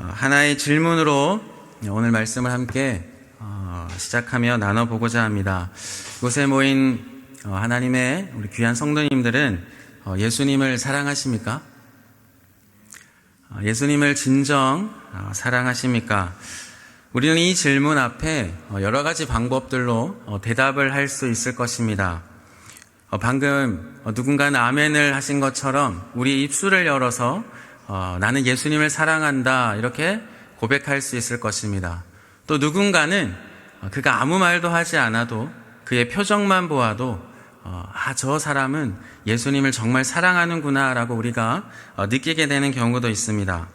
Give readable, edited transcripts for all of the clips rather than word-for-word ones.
하나의 질문으로 오늘 말씀을 함께 시작하며 나눠보고자 합니다. 이곳에 모인 하나님의 우리 귀한 성도님들은 예수님을 사랑하십니까? 예수님을 진정 사랑하십니까? 우리는 이 질문 앞에 여러 가지 방법들로 대답을 할 수 있을 것입니다. 방금 누군가는 아멘을 하신 것처럼 우리 입술을 열어서 나는 예수님을 사랑한다 이렇게 고백할 수 있을 것입니다. 또 누군가는 그가 아무 말도 하지 않아도 그의 표정만 보아도 저 사람은 예수님을 정말 사랑하는구나 라고 우리가 느끼게 되는 경우도 있습니다.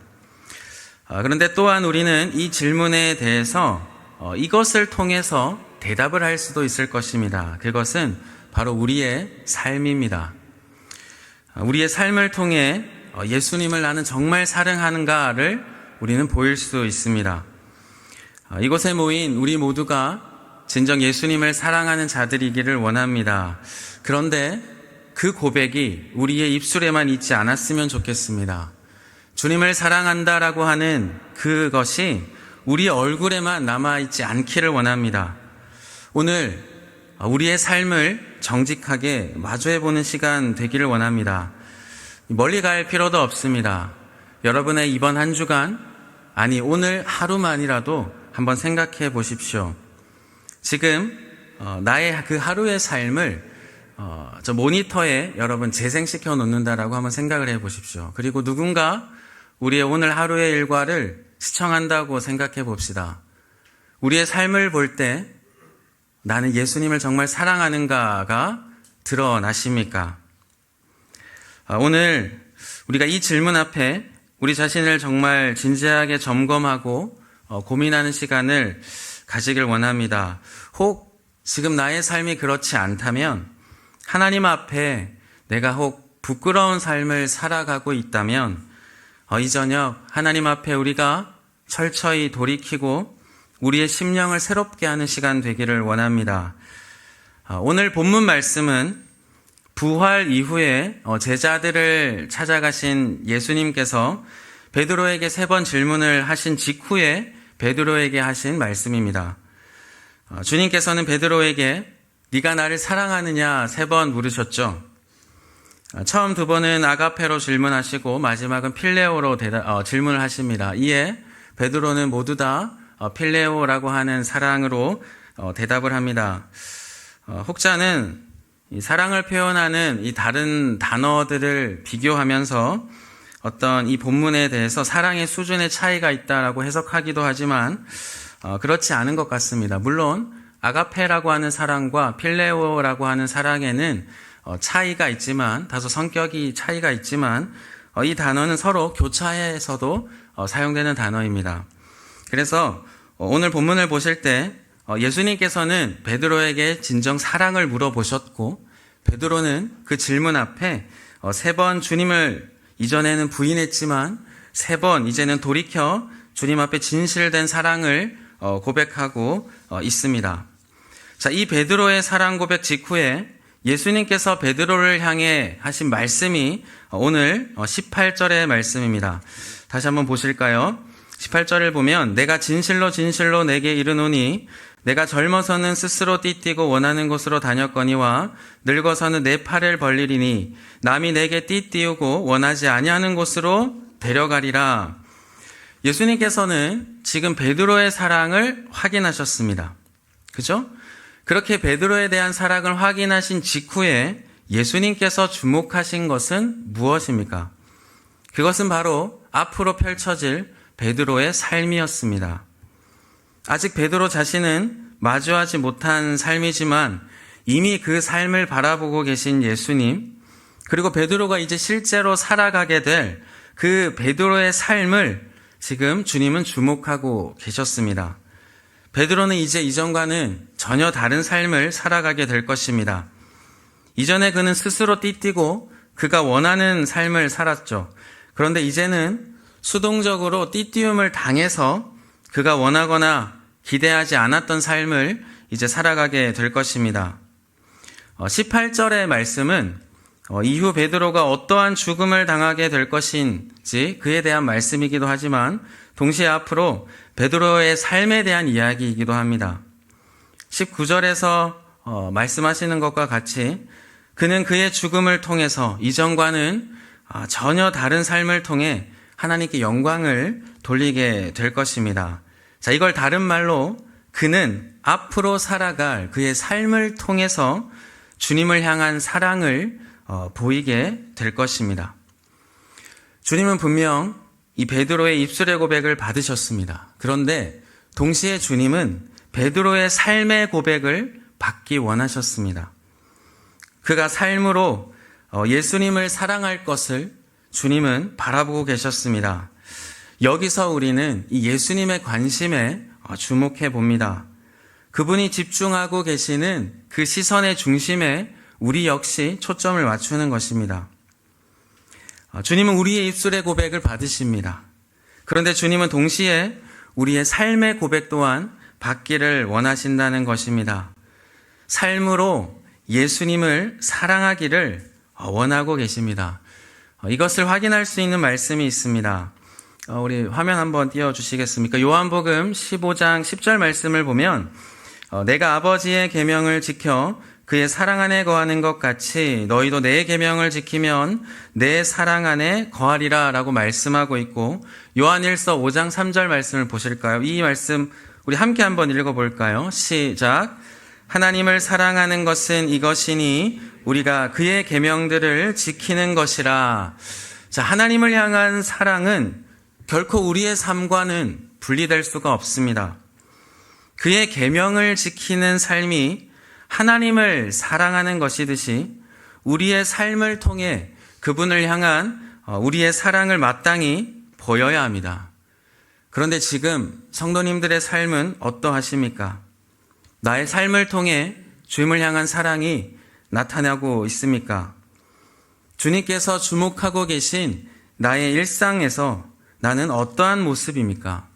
그런데 또한 우리는 이 질문에 대해서 이것을 통해서 대답을 할 수도 있을 것입니다. 그것은 바로 우리의 삶입니다. 우리의 삶을 통해 예수님을 나는 정말 사랑하는가를 우리는 보일 수 있습니다. 이곳에 모인 우리 모두가 진정 예수님을 사랑하는 자들이기를 원합니다. 그런데 그 고백이 우리의 입술에만 있지 않았으면 좋겠습니다. 주님을 사랑한다라고 하는 그것이 우리 얼굴에만 남아있지 않기를 원합니다. 오늘 우리의 삶을 정직하게 마주해보는 시간 되기를 원합니다. 멀리 갈 필요도 없습니다. 여러분의 이번 한 주간, 아니 오늘 하루만이라도 한번 생각해 보십시오. 지금 나의 그 하루의 삶을 저 모니터에 여러분 재생시켜 놓는다라고 한번 생각을 해 보십시오. 그리고 누군가 우리의 오늘 하루의 일과를 시청한다고 생각해 봅시다. 우리의 삶을 볼 때 나는 예수님을 정말 사랑하는가가 드러나십니까? 오늘 우리가 이 질문 앞에 우리 자신을 정말 진지하게 점검하고 고민하는 시간을 가지길 원합니다. 혹 지금 나의 삶이 그렇지 않다면, 하나님 앞에 내가 혹 부끄러운 삶을 살아가고 있다면 이 저녁 하나님 앞에 우리가 철저히 돌이키고 우리의 심령을 새롭게 하는 시간 되기를 원합니다. 오늘 본문 말씀은 부활 이후에 제자들을 찾아가신 예수님께서 베드로에게 3번 질문을 하신 직후에 베드로에게 하신 말씀입니다. 주님께서는 베드로에게 네가 나를 사랑하느냐 3번 물으셨죠. 처음 2번은 아가페로 질문하시고 마지막은 필레오로 질문을 하십니다. 이에 베드로는 모두 다 필레오라고 하는 사랑으로 대답을 합니다. 혹자는 이 사랑을 표현하는 이 다른 단어들을 비교하면서 어떤 이 본문에 대해서 사랑의 수준의 차이가 있다라고 해석하기도 하지만 그렇지 않은 것 같습니다. 물론 아가페라고 하는 사랑과 필레오라고 하는 사랑에는 차이가 있지만, 다소 성격이 차이가 있지만 이 단어는 서로 교차해서도 사용되는 단어입니다. 그래서 오늘 본문을 보실 때 예수님께서는 베드로에게 진정 사랑을 물어보셨고, 베드로는 그 질문 앞에 3번 주님을 이전에는 부인했지만 3번 이제는 돌이켜 주님 앞에 진실된 사랑을 고백하고 있습니다. 자, 이 베드로의 사랑 고백 직후에 예수님께서 베드로를 향해 하신 말씀이 오늘 18절의 말씀입니다. 다시 한번 보실까요? 18절을 보면 내가 진실로 진실로 내게 이르노니 내가 젊어서는 스스로 띠띠고 원하는 곳으로 다녔거니와 늙어서는 내 팔을 벌리리니 남이 내게 띠띠우고 원하지 아니하는 곳으로 데려가리라. 예수님께서는 지금 베드로의 사랑을 확인하셨습니다. 그죠? 그렇게 베드로에 대한 사랑을 확인하신 직후에 예수님께서 주목하신 것은 무엇입니까? 그것은 바로 앞으로 펼쳐질 베드로의 삶이었습니다. 아직 베드로 자신은 마주하지 못한 삶이지만 이미 그 삶을 바라보고 계신 예수님, 그리고 베드로가 이제 실제로 살아가게 될 그 베드로의 삶을 지금 주님은 주목하고 계셨습니다. 베드로는 이제 이전과는 전혀 다른 삶을 살아가게 될 것입니다. 이전에 그는 스스로 띠띠고 그가 원하는 삶을 살았죠. 그런데 이제는 수동적으로 띠띠움을 당해서 그가 원하거나 기대하지 않았던 삶을 이제 살아가게 될 것입니다. 18절의 말씀은 이후 베드로가 어떠한 죽음을 당하게 될 것인지 그에 대한 말씀이기도 하지만 동시에 앞으로 베드로의 삶에 대한 이야기이기도 합니다. 19절에서 말씀하시는 것과 같이 그는 그의 죽음을 통해서 이전과는 전혀 다른 삶을 통해 하나님께 영광을 돌리게 될 것입니다. 자, 이걸 다른 말로 그는 앞으로 살아갈 그의 삶을 통해서 주님을 향한 사랑을 보이게 될 것입니다. 주님은 분명 이 베드로의 입술의 고백을 받으셨습니다. 그런데 동시에 주님은 베드로의 삶의 고백을 받기 원하셨습니다. 그가 삶으로 예수님을 사랑할 것을 주님은 바라보고 계셨습니다. 여기서 우리는 이 예수님의 관심에 주목해 봅니다. 그분이 집중하고 계시는 그 시선의 중심에 우리 역시 초점을 맞추는 것입니다. 주님은 우리의 입술의 고백을 받으십니다. 그런데 주님은 동시에 우리의 삶의 고백 또한 받기를 원하신다는 것입니다. 삶으로 예수님을 사랑하기를 원하고 계십니다. 이것을 확인할 수 있는 말씀이 있습니다. 우리 화면 한번 띄워주시겠습니까? 요한복음 15장 10절 말씀을 보면 내가 아버지의 계명을 지켜 그의 사랑 안에 거하는 것 같이 너희도 내 계명을 지키면 내 사랑 안에 거하리라 라고 말씀하고 있고, 요한일서 5장 3절 말씀을 보실까요? 이 말씀 우리 함께 한번 읽어볼까요? 시작. 하나님을 사랑하는 것은 이것이니 우리가 그의 계명들을 지키는 것이라. 자, 하나님을 향한 사랑은 결코 우리의 삶과는 분리될 수가 없습니다. 그의 계명을 지키는 삶이 하나님을 사랑하는 것이듯이 우리의 삶을 통해 그분을 향한 우리의 사랑을 마땅히 보여야 합니다. 그런데 지금 성도님들의 삶은 어떠하십니까? 나의 삶을 통해 주님을 향한 사랑이 나타나고 있습니까? 주님께서 주목하고 계신 나의 일상에서 나는 어떠한 모습입니까?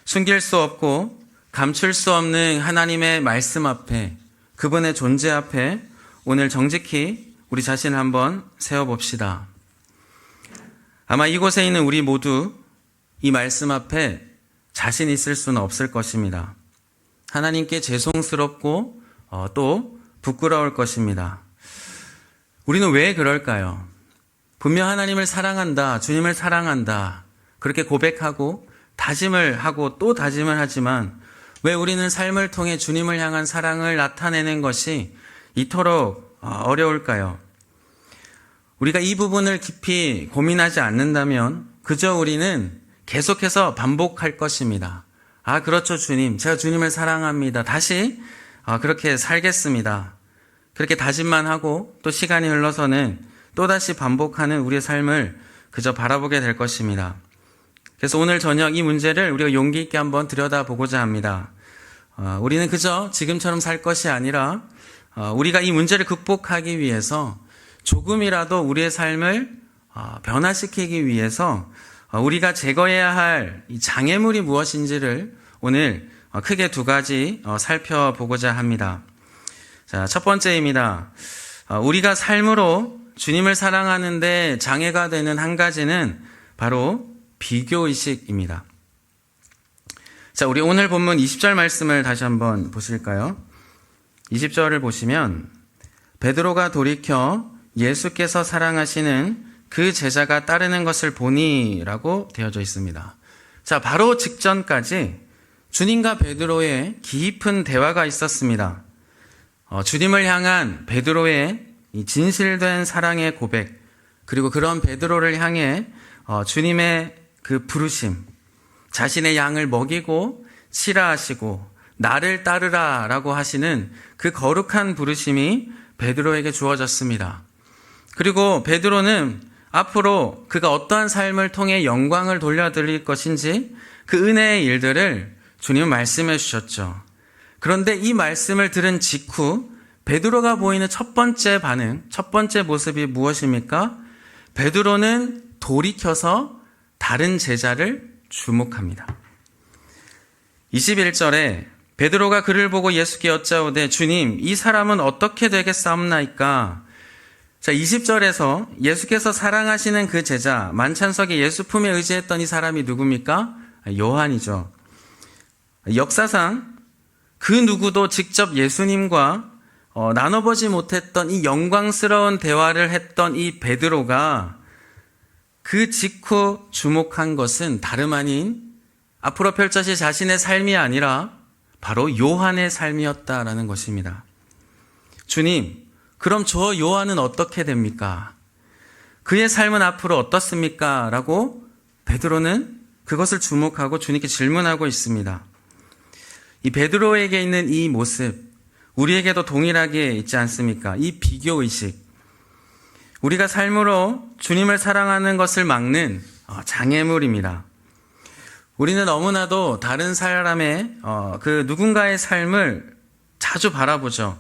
숨길 수 없고 감출 수 없는 하나님의 말씀 앞에, 그분의 존재 앞에 오늘 정직히 우리 자신을 한번 세워봅시다. 아마 이곳에 있는 우리 모두 이 말씀 앞에 자신 있을 수는 없을 것입니다. 하나님께 죄송스럽고 또 부끄러울 것입니다. 우리는 왜 그럴까요? 분명 하나님을 사랑한다, 주님을 사랑한다, 그렇게 고백하고 다짐을 하고 또 다짐을 하지만 왜 우리는 삶을 통해 주님을 향한 사랑을 나타내는 것이 이토록 어려울까요? 우리가 이 부분을 깊이 고민하지 않는다면 그저 우리는 계속해서 반복할 것입니다. 그렇죠, 주님. 제가 주님을 사랑합니다. 다시 그렇게 살겠습니다. 그렇게 다짐만 하고 또 시간이 흘러서는 또다시 반복하는 우리의 삶을 그저 바라보게 될 것입니다. 그래서 오늘 저녁 이 문제를 우리가 용기 있게 한번 들여다보고자 합니다. 우리는 그저 지금처럼 살 것이 아니라 우리가 이 문제를 극복하기 위해서 조금이라도 우리의 삶을 변화시키기 위해서 우리가 제거해야 할 이 장애물이 무엇인지를 오늘 크게 두 가지 살펴보고자 합니다. 자, 첫 번째입니다. 우리가 삶으로 주님을 사랑하는데 장애가 되는 한 가지는 바로 비교의식입니다. 자, 우리 오늘 본문 20절 말씀을 다시 한번 보실까요? 20절을 보시면 베드로가 돌이켜 예수께서 사랑하시는 그 제자가 따르는 것을 보니 라고 되어져 있습니다. 자, 바로 직전까지 주님과 베드로의 깊은 대화가 있었습니다. 주님을 향한 베드로의 이 진실된 사랑의 고백, 그리고 그런 베드로를 향해 주님의 그 부르심, 자신의 양을 먹이고 치라하시고 나를 따르라 라고 하시는 그 거룩한 부르심이 베드로에게 주어졌습니다. 그리고 베드로는 앞으로 그가 어떠한 삶을 통해 영광을 돌려드릴 것인지 그 은혜의 일들을 주님은 말씀해 주셨죠. 그런데 이 말씀을 들은 직후 베드로가 보이는 첫 번째 반응, 첫 번째 모습이 무엇입니까? 베드로는 돌이켜서 다른 제자를 주목합니다. 21절에 베드로가 그를 보고 예수께 여짜오되 주님, 이 사람은 어떻게 되겠사옵나이까? 자, 20절에서 예수께서 사랑하시는 그 제자, 만찬석에 예수 품에 의지했던 이 사람이 누굽니까? 요한이죠. 역사상 그 누구도 직접 예수님과 나눠보지 못했던 이 영광스러운 대화를 했던 이 베드로가 그 직후 주목한 것은 다름 아닌 앞으로 펼쳐질 자신의 삶이 아니라 바로 요한의 삶이었다라는 것입니다. 주님, 그럼 저 요한은 어떻게 됩니까? 그의 삶은 앞으로 어떻습니까? 라고 베드로는 그것을 주목하고 주님께 질문하고 있습니다. 이 베드로에게 있는 이 모습, 우리에게도 동일하게 있지 않습니까? 이 비교의식. 우리가 삶으로 주님을 사랑하는 것을 막는 장애물입니다. 우리는 너무나도 다른 사람의 그 누군가의 삶을 자주 바라보죠.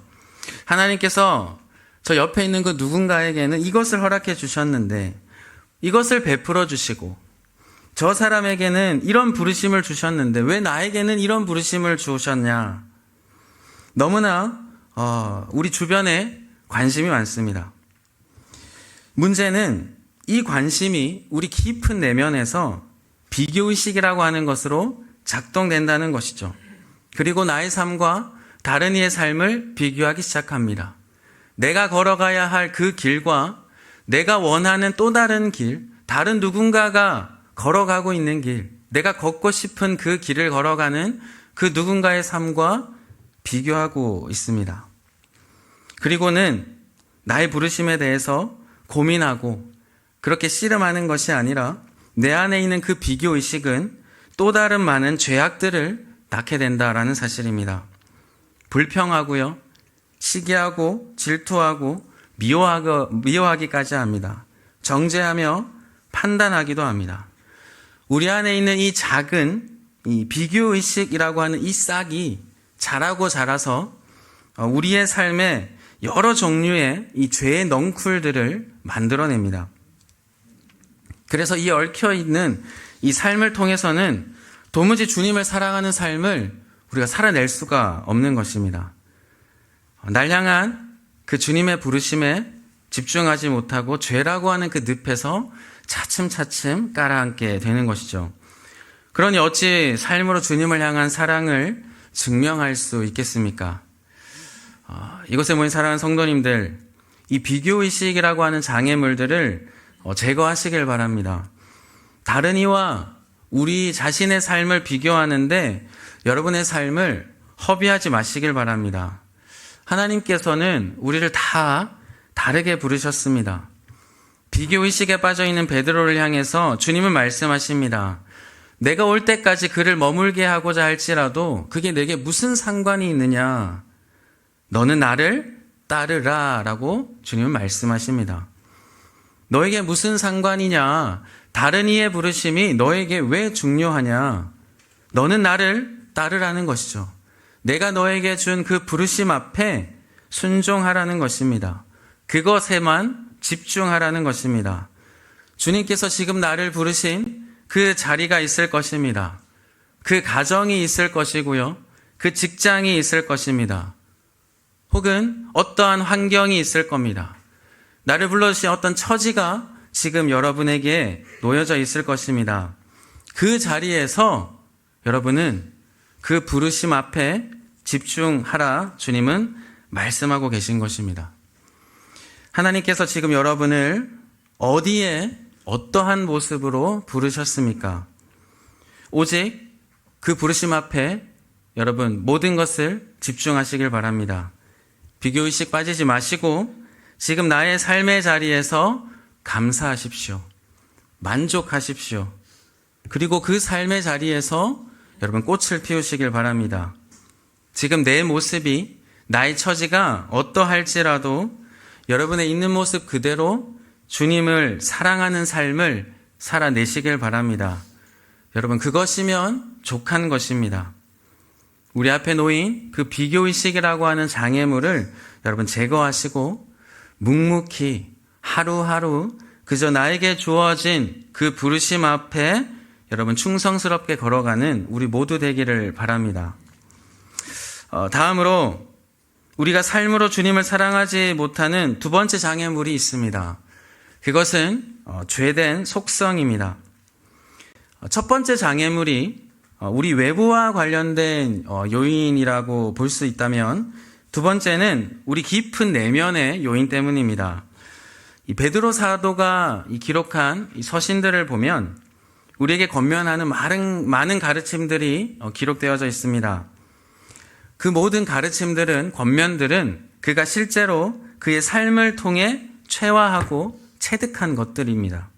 하나님께서 저 옆에 있는 그 누군가에게는 이것을 허락해 주셨는데 이것을 베풀어 주시고 저 사람에게는 이런 부르심을 주셨는데 왜 나에게는 이런 부르심을 주셨냐. 너무나 우리 주변에 관심이 많습니다. 문제는 이 관심이 우리 깊은 내면에서 비교의식이라고 하는 것으로 작동된다는 것이죠. 그리고 나의 삶과 다른 이의 삶을 비교하기 시작합니다. 내가 걸어가야 할 그 길과 내가 원하는 또 다른 길, 다른 누군가가 걸어가고 있는 길, 내가 걷고 싶은 그 길을 걸어가는 그 누군가의 삶과 비교하고 있습니다. 그리고는 나의 부르심에 대해서 고민하고 그렇게 씨름하는 것이 아니라 내 안에 있는 그 비교의식은 또 다른 많은 죄악들을 낳게 된다라는 사실입니다. 불평하고요, 시기하고 질투하고 미워하기까지 합니다. 정죄하며 판단하기도 합니다. 우리 안에 있는 이 작은 이 비교의식이라고 하는 이 싹이 자라고 자라서 우리의 삶에 여러 종류의 이 죄의 넝쿨들을 만들어냅니다. 그래서 이 얽혀있는 이 삶을 통해서는 도무지 주님을 사랑하는 삶을 우리가 살아낼 수가 없는 것입니다. 날 향한 그 주님의 부르심에 집중하지 못하고 죄라고 하는 그 늪에서 차츰차츰 깔아앉게 되는 것이죠. 그러니 어찌 삶으로 주님을 향한 사랑을 증명할 수 있겠습니까? 이곳에 모인 사랑하는 성도님들, 이 비교의식이라고 하는 장애물들을 제거하시길 바랍니다. 다른 이와 우리 자신의 삶을 비교하는데 여러분의 삶을 허비하지 마시길 바랍니다. 하나님께서는 우리를 다 다르게 부르셨습니다. 비교의식에 빠져있는 베드로를 향해서 주님은 말씀하십니다. 내가 올 때까지 그를 머물게 하고자 할지라도 그게 내게 무슨 상관이 있느냐. 너는 나를 따르라 라고 주님은 말씀하십니다. 너에게 무슨 상관이냐. 다른 이의 부르심이 너에게 왜 중요하냐. 너는 나를 따르라는 것이죠. 내가 너에게 준 그 부르심 앞에 순종하라는 것입니다. 그것에만 집중하라는 것입니다. 주님께서 지금 나를 부르신 그 자리가 있을 것입니다. 그 가정이 있을 것이고요. 그 직장이 있을 것입니다. 혹은 어떠한 환경이 있을 겁니다. 나를 불러주신 어떤 처지가 지금 여러분에게 놓여져 있을 것입니다. 그 자리에서 여러분은 그 부르심 앞에 집중하라 주님은 말씀하고 계신 것입니다. 하나님께서 지금 여러분을 어디에 어떠한 모습으로 부르셨습니까? 오직 그 부르심 앞에 여러분 모든 것을 집중하시길 바랍니다. 비교의식 빠지지 마시고 지금 나의 삶의 자리에서 감사하십시오. 만족하십시오. 그리고 그 삶의 자리에서 여러분 꽃을 피우시길 바랍니다. 지금 내 모습이 나의 처지가 어떠할지라도 여러분의 있는 모습 그대로 주님을 사랑하는 삶을 살아내시길 바랍니다. 여러분 그것이면 족한 것입니다. 우리 앞에 놓인 그 비교의식이라고 하는 장애물을 여러분 제거하시고 묵묵히 하루하루 그저 나에게 주어진 그 부르심 앞에 여러분 충성스럽게 걸어가는 우리 모두 되기를 바랍니다. 다음으로 우리가 삶으로 주님을 사랑하지 못하는 두 번째 장애물이 있습니다. 그것은 죄된 속성입니다. 첫 번째 장애물이 우리 외부와 관련된 요인이라고 볼 수 있다면, 두 번째는 우리 깊은 내면의 요인 때문입니다. 이 베드로 사도가 기록한 이 서신들을 보면 우리에게 권면하는 많은 가르침들이 기록되어져 있습니다. 그 모든 가르침들은, 권면들은 그가 실제로 그의 삶을 통해 체화하고 체득한 것들입니다.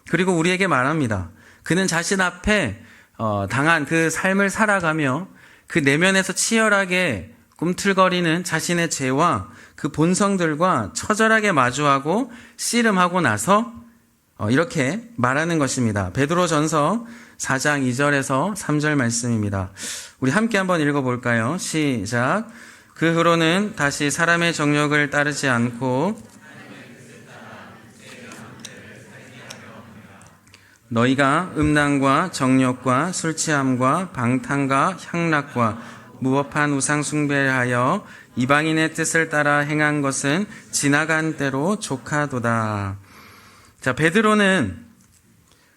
그리고 우리에게 말합니다. 그는 자신 앞에 당한 그 삶을 살아가며 그 내면에서 치열하게 꿈틀거리는 자신의 죄와 그 본성들과 처절하게 마주하고 씨름하고 나서 이렇게 말하는 것입니다. 베드로전서 4장 2절에서 3절 말씀입니다. 우리 함께 한번 읽어볼까요? 시작. 그 후로는 다시 사람의 정욕을 따르지 않고 너희가 음란과 정욕과 술취함과 방탕과 향락과 무법한 우상 숭배를 하여 이방인의 뜻을 따라 행한 것은 지나간 때로 족하도다. 자, 베드로는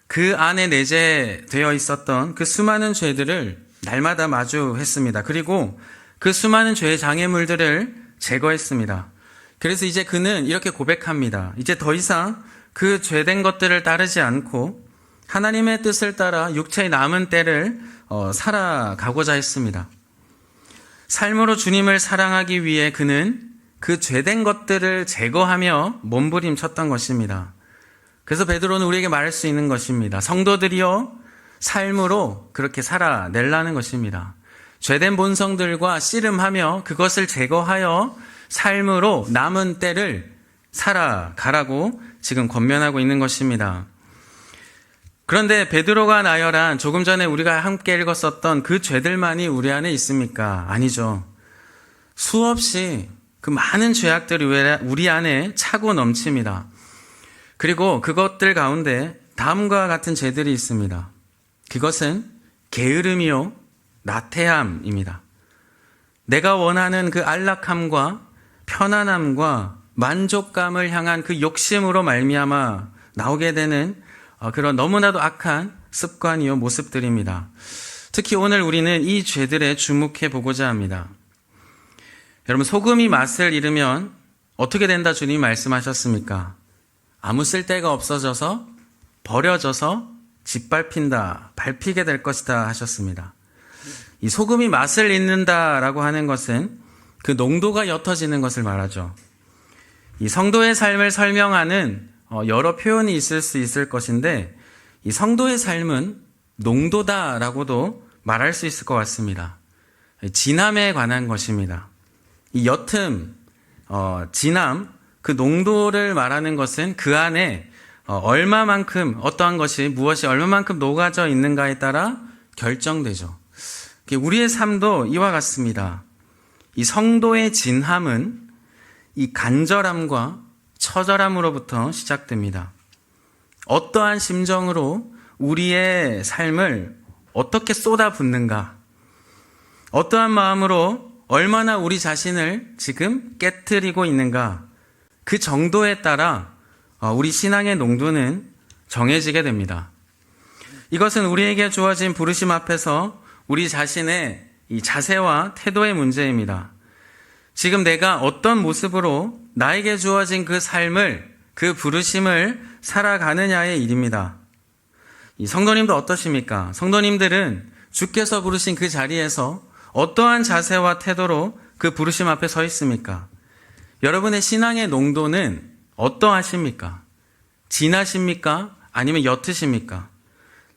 그 안에 내재되어 있었던 그 수많은 죄들을 날마다 마주했습니다. 그리고 그 수많은 죄의 장애물들을 제거했습니다. 그래서 이제 그는 이렇게 고백합니다. 이제 더 이상 그 죄된 것들을 따르지 않고 하나님의 뜻을 따라 육체의 남은 때를 살아가고자 했습니다. 삶으로 주님을 사랑하기 위해 그는 그 죄된 것들을 제거하며 몸부림쳤던 것입니다. 그래서 베드로는 우리에게 말할 수 있는 것입니다. 성도들이여 삶으로 그렇게 살아내라는 것입니다. 죄된 본성들과 씨름하며 그것을 제거하여 삶으로 남은 때를 살아가라고 지금 권면하고 있는 것입니다. 그런데 베드로가 나열한 조금 전에 우리가 함께 읽었었던 그 죄들만이 우리 안에 있습니까? 아니죠. 수없이 그 많은 죄악들이 우리 안에 차고 넘칩니다. 그리고 그것들 가운데 다음과 같은 죄들이 있습니다. 그것은 게으름이요 나태함입니다. 내가 원하는 그 안락함과 편안함과 만족감을 향한 그 욕심으로 말미암아 나오게 되는 그런 너무나도 악한 습관이요 모습들입니다. 특히 오늘 우리는 이 죄들에 주목해 보고자 합니다. 여러분, 소금이 맛을 잃으면 어떻게 된다 주님이 말씀하셨습니까? 아무 쓸데가 없어져서 버려져서 짓밟힌다, 밟히게 될 것이다 하셨습니다. 이 소금이 맛을 잃는다라고 하는 것은 그 농도가 옅어지는 것을 말하죠. 이 성도의 삶을 설명하는 여러 표현이 있을 수 있을 것인데, 이 성도의 삶은 농도다라고도 말할 수 있을 것 같습니다. 진함에 관한 것입니다. 이 옅음, 진함, 그 농도를 말하는 것은 그 안에 얼마만큼 어떠한 것이 무엇이 얼마만큼 녹아져 있는가에 따라 결정되죠. 우리의 삶도 이와 같습니다. 이 성도의 진함은 이 간절함과 처절함으로부터 시작됩니다. 어떠한 심정으로 우리의 삶을 어떻게 쏟아붓는가, 어떠한 마음으로 얼마나 우리 자신을 지금 깨트리고 있는가, 그 정도에 따라 우리 신앙의 농도는 정해지게 됩니다. 이것은 우리에게 주어진 부르심 앞에서 우리 자신의 이 자세와 태도의 문제입니다. 지금 내가 어떤 모습으로 나에게 주어진 그 삶을, 그 부르심을 살아가느냐의 일입니다. 이 성도님도 어떠십니까? 성도님들은 주께서 부르신 그 자리에서 어떠한 자세와 태도로 그 부르심 앞에 서 있습니까? 여러분의 신앙의 농도는 어떠하십니까? 진하십니까? 아니면 옅으십니까?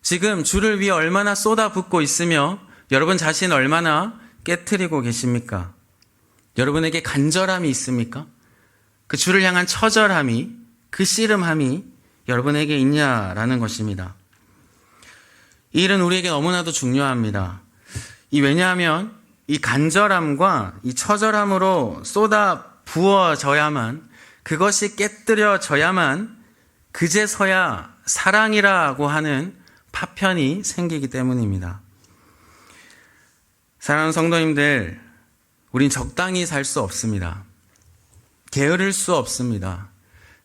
지금 주를 위해 얼마나 쏟아붓고 있으며 여러분 자신 얼마나 깨트리고 계십니까? 여러분에게 간절함이 있습니까? 그 주를 향한 처절함이, 그 씨름함이 여러분에게 있냐라는 것입니다. 이 일은 우리에게 너무나도 중요합니다. 왜냐하면 이 간절함과 이 처절함으로 쏟아 부어져야만, 그것이 깨뜨려져야만 그제서야 사랑이라고 하는 파편이 생기기 때문입니다. 사랑하는 성도님들, 우린 적당히 살 수 없습니다. 게으를 수 없습니다.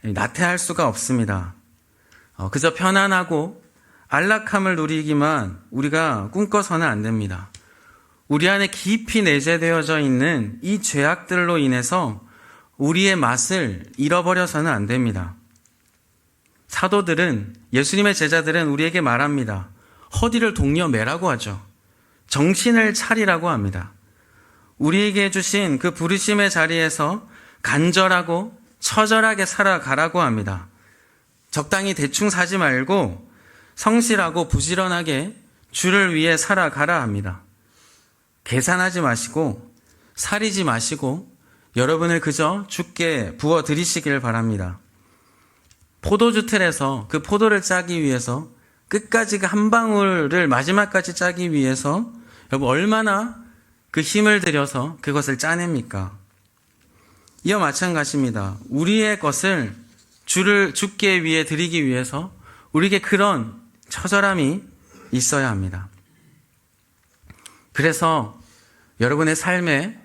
나태할 수가 없습니다. 그저 편안하고 안락함을 누리기만 우리가 꿈꿔서는 안 됩니다. 우리 안에 깊이 내재되어져 있는 이 죄악들로 인해서 우리의 맛을 잃어버려서는 안 됩니다. 사도들은, 예수님의 제자들은 우리에게 말합니다. 허리를 동여 매라고 하죠. 정신을 차리라고 합니다. 우리에게 주신 그 부르심의 자리에서 간절하고 처절하게 살아가라고 합니다. 적당히 대충 사지 말고 성실하고 부지런하게 주를 위해 살아가라 합니다. 계산하지 마시고 사리지 마시고 여러분을 그저 주께 부어드리시길 바랍니다. 포도주 틀에서 그 포도를 짜기 위해서 끝까지 그 한 방울을 마지막까지 짜기 위해서 여러분 얼마나 그 힘을 들여서 그것을 짜냅니까? 이와 마찬가지입니다. 우리의 것을 주께 위해 드리기 위해서 우리에게 그런 처절함이 있어야 합니다. 그래서 여러분의 삶에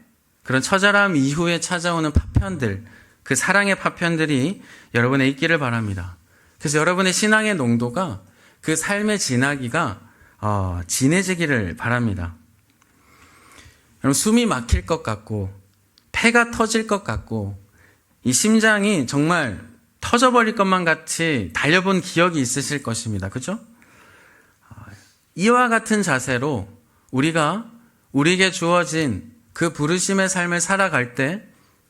그런 처절함 이후에 찾아오는 파편들, 그 사랑의 파편들이 여러분에 있기를 바랍니다. 그래서 여러분의 신앙의 농도가, 그 삶의 진하기가 진해지기를 바랍니다. 여러분, 숨이 막힐 것 같고 폐가 터질 것 같고 이 심장이 정말 터져버릴 것만 같이 달려본 기억이 있으실 것입니다. 그죠? 이와 같은 자세로 우리가 우리에게 주어진 그 부르심의 삶을 살아갈 때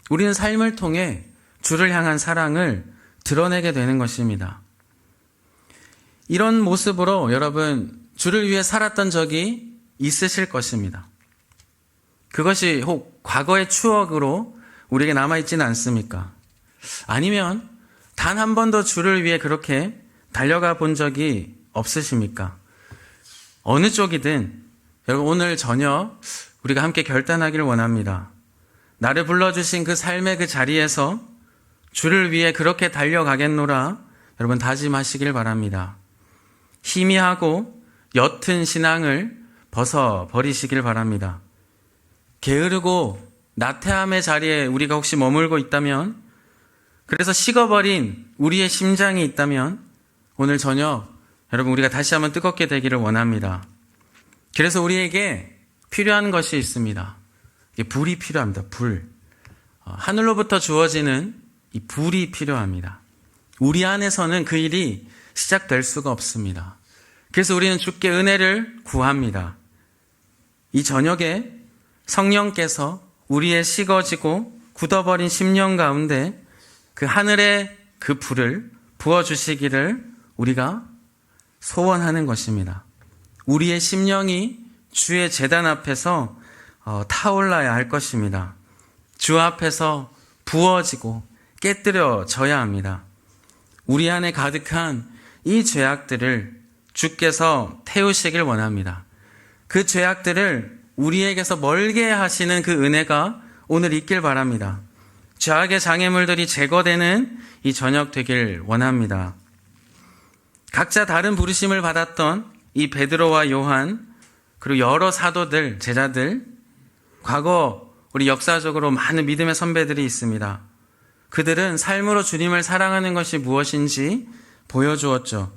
우리는 삶을 통해 주를 향한 사랑을 드러내게 되는 것입니다. 이런 모습으로 여러분 주를 위해 살았던 적이 있으실 것입니다. 그것이 혹 과거의 추억으로 우리에게 남아있지는 않습니까? 아니면 단 한 번도 주를 위해 그렇게 달려가 본 적이 없으십니까? 어느 쪽이든 여러분 오늘 저녁 우리가 함께 결단하기를 원합니다. 나를 불러주신 그 삶의 그 자리에서 주를 위해 그렇게 달려가겠노라 여러분 다짐하시길 바랍니다. 희미하고 옅은 신앙을 벗어버리시길 바랍니다. 게으르고 나태함의 자리에 우리가 혹시 머물고 있다면, 그래서 식어버린 우리의 심장이 있다면 오늘 저녁 여러분 우리가 다시 한번 뜨겁게 되기를 원합니다. 그래서 우리에게 필요한 것이 있습니다. 불이 필요합니다. 불. 하늘로부터 주어지는 이 불이 필요합니다. 우리 안에서는 그 일이 시작될 수가 없습니다. 그래서 우리는 주께 은혜를 구합니다. 이 저녁에 성령께서 우리의 식어지고 굳어버린 심령 가운데 그 하늘의 그 불을 부어주시기를 우리가 소원하는 것입니다. 우리의 심령이 주의 제단 앞에서 타올라야 할 것입니다. 주 앞에서 부어지고 깨뜨려져야 합니다. 우리 안에 가득한 이 죄악들을 주께서 태우시길 원합니다. 그 죄악들을 우리에게서 멀게 하시는 그 은혜가 오늘 있길 바랍니다. 죄악의 장애물들이 제거되는 이 저녁 되길 원합니다. 각자 다른 부르심을 받았던 이 베드로와 요한, 그리고 여러 사도들, 제자들, 과거 우리 역사적으로 많은 믿음의 선배들이 있습니다. 그들은 삶으로 주님을 사랑하는 것이 무엇인지 보여주었죠.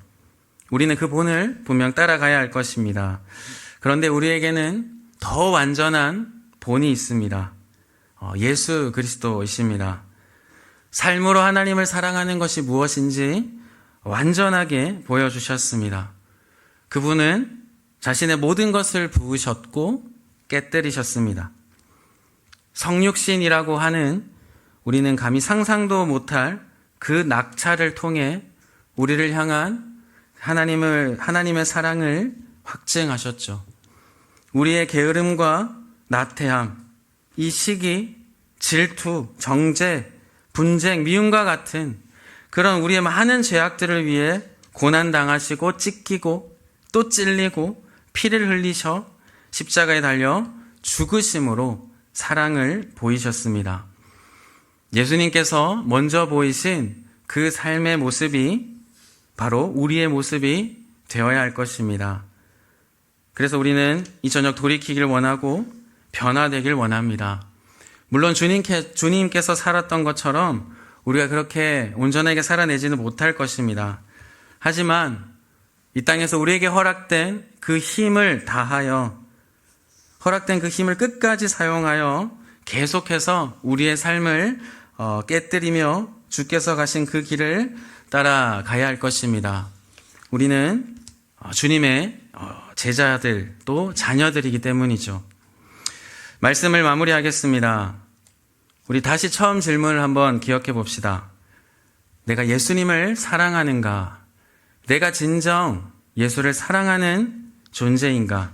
우리는 그 본을 분명 따라가야 할 것입니다. 그런데 우리에게는 더 완전한 본이 있습니다. 예수 그리스도이십니다. 삶으로 하나님을 사랑하는 것이 무엇인지 완전하게 보여주셨습니다. 그분은 자신의 모든 것을 부으셨고 깨뜨리셨습니다. 성육신이라고 하는 우리는 감히 상상도 못할 그 낙차를 통해 우리를 향한 하나님의 사랑을 확증하셨죠. 우리의 게으름과 나태함, 이 시기, 질투, 정죄, 분쟁, 미움과 같은 그런 우리의 많은 죄악들을 위해 고난당하시고 찢기고 또 찔리고 피를 흘리셔 십자가에 달려 죽으심으로 사랑을 보이셨습니다. 예수님께서 먼저 보이신 그 삶의 모습이 바로 우리의 모습이 되어야 할 것입니다. 그래서 우리는 이 저녁 돌이키길 원하고 변화되길 원합니다. 물론 주님께서 살았던 것처럼 우리가 그렇게 온전하게 살아내지는 못할 것입니다. 하지만 이 땅에서 우리에게 허락된 그 힘을 다하여, 허락된 그 힘을 끝까지 사용하여 계속해서 우리의 삶을 깨뜨리며 주께서 가신 그 길을 따라가야 할 것입니다. 우리는 주님의 제자들 또 자녀들이기 때문이죠. 말씀을 마무리하겠습니다. 우리 다시 처음 질문을 한번 기억해 봅시다. 내가 예수님을 사랑하는가? 내가 진정 예수를 사랑하는 존재인가?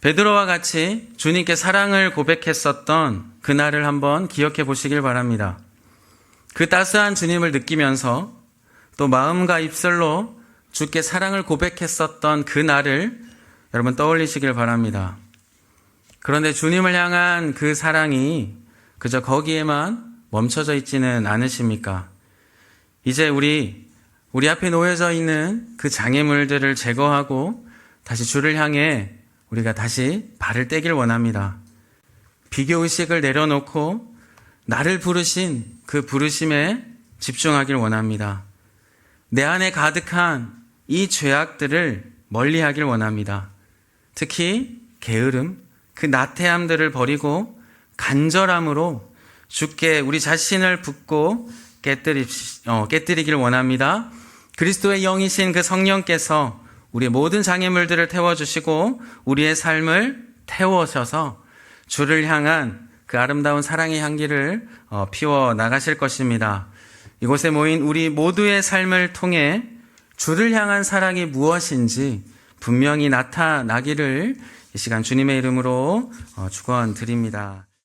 베드로와 같이 주님께 사랑을 고백했었던 그날을 한번 기억해 보시길 바랍니다. 그 따스한 주님을 느끼면서 또 마음과 입술로 주께 사랑을 고백했었던 그날을 여러분 떠올리시길 바랍니다. 그런데 주님을 향한 그 사랑이 그저 거기에만 멈춰져 있지는 않으십니까? 이제 우리 앞에 놓여져 있는 그 장애물들을 제거하고 다시 주를 향해 우리가 다시 발을 떼길 원합니다. 비교의식을 내려놓고 나를 부르신 그 부르심에 집중하길 원합니다. 내 안에 가득한 이 죄악들을 멀리하길 원합니다. 특히 게으름, 그 나태함들을 버리고 간절함으로 주께 우리 자신을 붓고 깨뜨리길 원합니다. 그리스도의 영이신 그 성령께서 우리의 모든 장애물들을 태워주시고 우리의 삶을 태워셔서 주를 향한 그 아름다운 사랑의 향기를 피워 나가실 것입니다. 이곳에 모인 우리 모두의 삶을 통해 주를 향한 사랑이 무엇인지 분명히 나타나기를 이 시간 주님의 이름으로 축원드립니다.